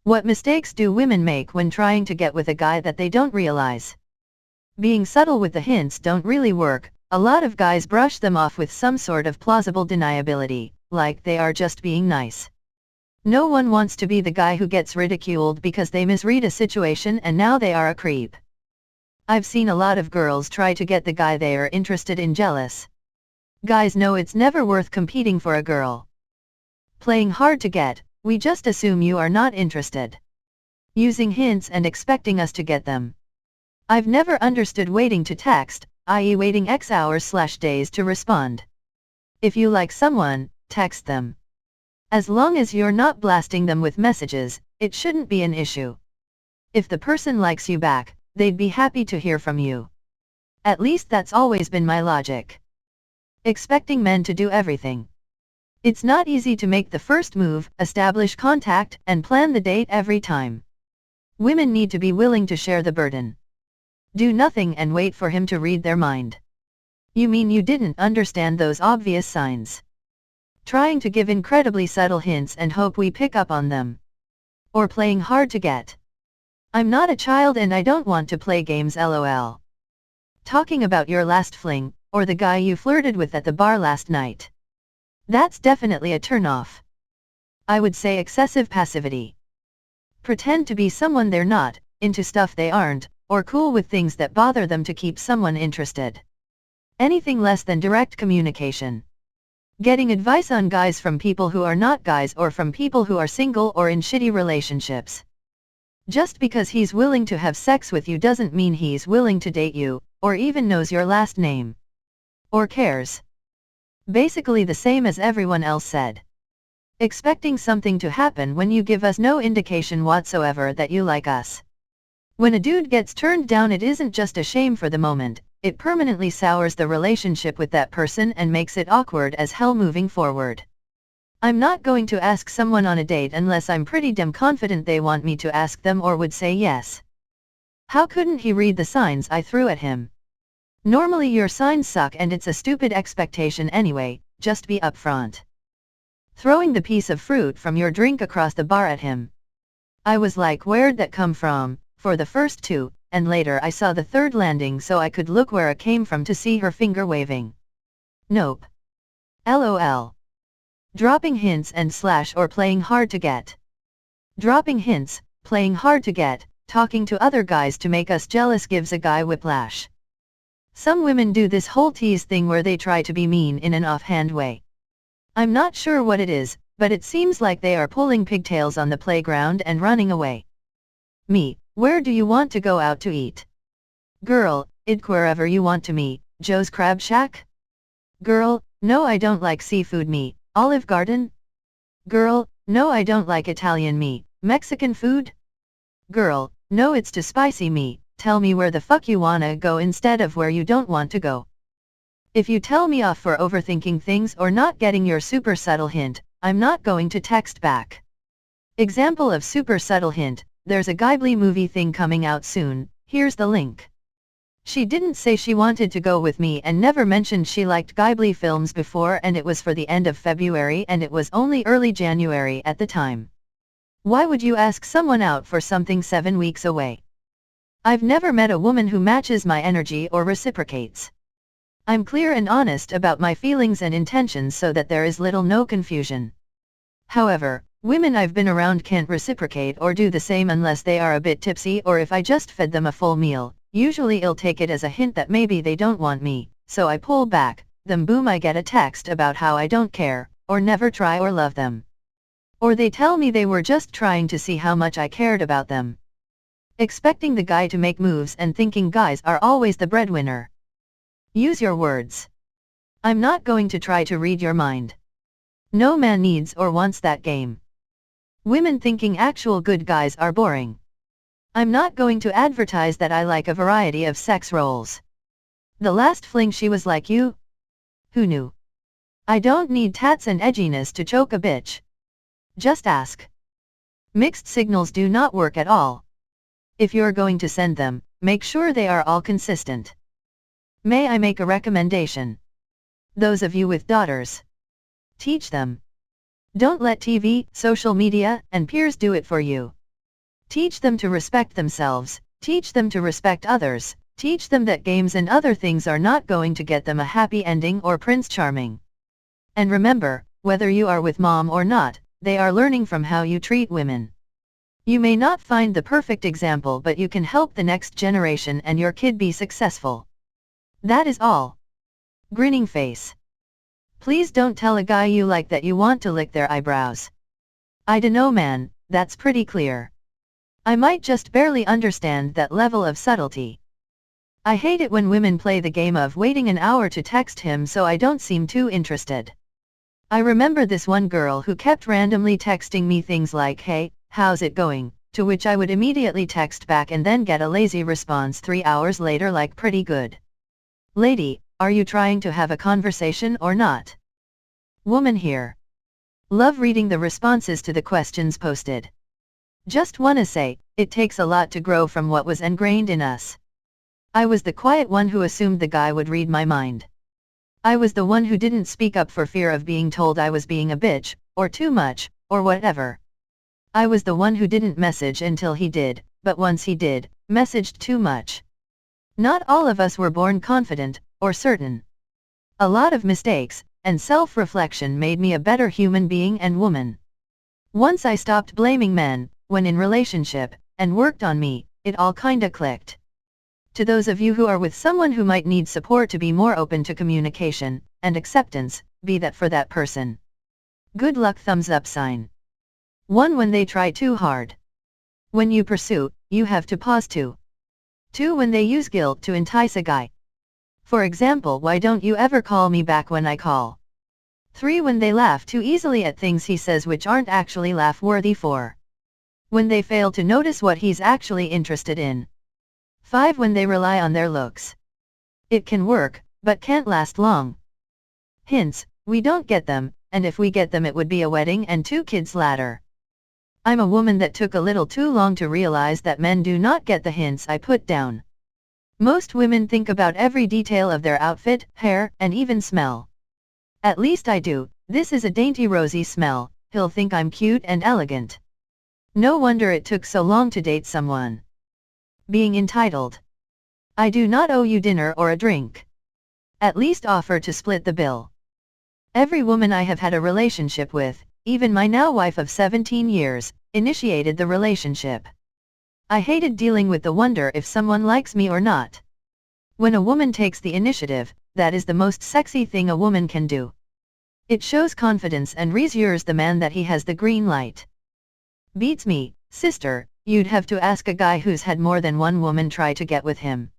What mistakes do women make when trying to get with a guy that they don't realize? Being subtle with the hints don't really work. A lot of guys brush them off with some sort of plausible deniability, like they are just being nice. No one wants to be the guy who gets ridiculed because they misread a situation and now they are a creep. I've seen a lot of girls try to get the guy they are interested in jealous. Guys know it's never worth competing for a girl. Playing hard to get, we just assume you are not interested. Using hints and expecting us to get them. I've never understood waiting to text, i.e. waiting X hours/days to respond. If you like someone, text them. As long as you're not blasting them with messages, it shouldn't be an issue. If the person likes you back, they'd be happy to hear from you. At least that's always been my logic. Expecting men to do everything. It's not easy to make the first move, establish contact, and plan the date every time. Women need to be willing to share the burden. Do nothing and wait for him to read their mind. You mean you didn't understand those obvious signs? Trying to give incredibly subtle hints and hope we pick up on them. Or playing hard to get. I'm not a child and I don't want to play games lol. Talking about your last fling, or the guy you flirted with at the bar last night. That's definitely a turn-off. I would say excessive passivity. Pretend to be someone they're not, into stuff they aren't, or cool with things that bother them to keep someone interested. Anything less than direct communication. Getting advice on guys from people who are not guys or from people who are single or in shitty relationships. Just because he's willing to have sex with you doesn't mean he's willing to date you, or even knows your last name. Or cares. Basically the same as everyone else said. Expecting something to happen when you give us no indication whatsoever that you like us. When a dude gets turned down, it isn't just a shame for the moment, it permanently sours the relationship with that person and makes it awkward as hell moving forward. I'm not going to ask someone on a date unless I'm pretty damn confident they want me to ask them or would say yes. How couldn't he read the signs I threw at him? Normally your signs suck and it's a stupid expectation anyway, just be upfront. Throwing the piece of fruit from your drink across the bar at him. I was like, where'd that come from, for the first two, and later I saw the third landing so I could look where it came from to see her finger waving. Nope. LOL. Dropping hints and / or playing hard to get. Dropping hints, playing hard to get, talking to other guys to make us jealous gives a guy whiplash. Some women do this whole tease thing where they try to be mean in an offhand way. I'm not sure what it is, but it seems like they are pulling pigtails on the playground and running away. Me, where do you want to go out to eat? Girl, I'd wherever you want to meet, Joe's Crab Shack? Girl, no I don't like seafood meat, Olive Garden? Girl, no I don't like Italian meat, Mexican food? Girl, no it's too spicy meat, tell me where the fuck you wanna go instead of where you don't want to go. If you tell me off for overthinking things or not getting your super subtle hint, I'm not going to text back. Example of super subtle hint, there's a Ghibli movie thing coming out soon, here's the link. She didn't say she wanted to go with me and never mentioned she liked Ghibli films before, and it was for the end of February and it was only early January at the time. Why would you ask someone out for something 7 weeks away? I've never met a woman who matches my energy or reciprocates. I'm clear and honest about my feelings and intentions so that there is no confusion. However, women I've been around can't reciprocate or do the same unless they are a bit tipsy or if I just fed them a full meal. Usually I'll take it as a hint that maybe they don't want me, so I pull back, then boom I get a text about how I don't care, or never try or love them. Or they tell me they were just trying to see how much I cared about them. Expecting the guy to make moves and thinking guys are always the breadwinner. Use your words. I'm not going to try to read your mind. No man needs or wants that game. Women thinking actual good guys are boring. I'm not going to advertise that I like a variety of sex roles. The last fling she was like you? Who knew? I don't need tats and edginess to choke a bitch. Just ask. Mixed signals do not work at all. If you're going to send them, make sure they are all consistent. May I make a recommendation? Those of you with daughters. Teach them. Don't let TV, social media, and peers do it for you. Teach them to respect themselves, teach them to respect others, teach them that games and other things are not going to get them a happy ending or Prince Charming. And remember, whether you are with mom or not, they are learning from how you treat women. You may not find the perfect example, but you can help the next generation and your kid be successful. That is all. Grinning face. Please don't tell a guy you like that you want to lick their eyebrows. I dunno man, that's pretty clear. I might just barely understand that level of subtlety. I hate it when women play the game of waiting an hour to text him so I don't seem too interested. I remember this one girl who kept randomly texting me things like, "Hey, how's it going?" to which I would immediately text back and then get a lazy response 3 hours later like, "Pretty good. Lady, are you trying to have a conversation or not?" Woman here. Love reading the responses to the questions posted. Just wanna say, it takes a lot to grow from what was ingrained in us. I was the quiet one who assumed the guy would read my mind. I was the one who didn't speak up for fear of being told I was being a bitch, or too much, or whatever. I was the one who didn't message until he did, but once he did, messaged too much. Not all of us were born confident, or certain. A lot of mistakes, and self-reflection made me a better human being and woman. Once I stopped blaming men, when in relationship, and worked on me, it all kinda clicked. To those of you who are with someone who might need support to be more open to communication, and acceptance, be that for that person. Good luck thumbs up sign. 1. When they try too hard. When you pursue, you have to pause too. 2. When they use guilt to entice a guy. For example, "Why don't you ever call me back when I call?" 3. When they laugh too easily at things he says which aren't actually laugh-worthy. 4. When they fail to notice what he's actually interested in. 5. When they rely on their looks. It can work, but can't last long. Hints, we don't get them, and if we get them it would be a wedding and 2 kids later. I'm a woman that took a little too long to realize that men do not get the hints I put down. Most women think about every detail of their outfit, hair, and even smell. At least I do. This is a dainty rosy smell, he'll think I'm cute and elegant. No wonder it took so long to date someone. Being entitled. I do not owe you dinner or a drink. At least offer to split the bill. Every woman I have had a relationship with, even my now wife of 17 years, initiated the relationship. I hated dealing with the wonder if someone likes me or not. When a woman takes the initiative, that is the most sexy thing a woman can do. It shows confidence and reassures the man that he has the green light. Beats me, sister, you'd have to ask a guy who's had more than one woman try to get with him.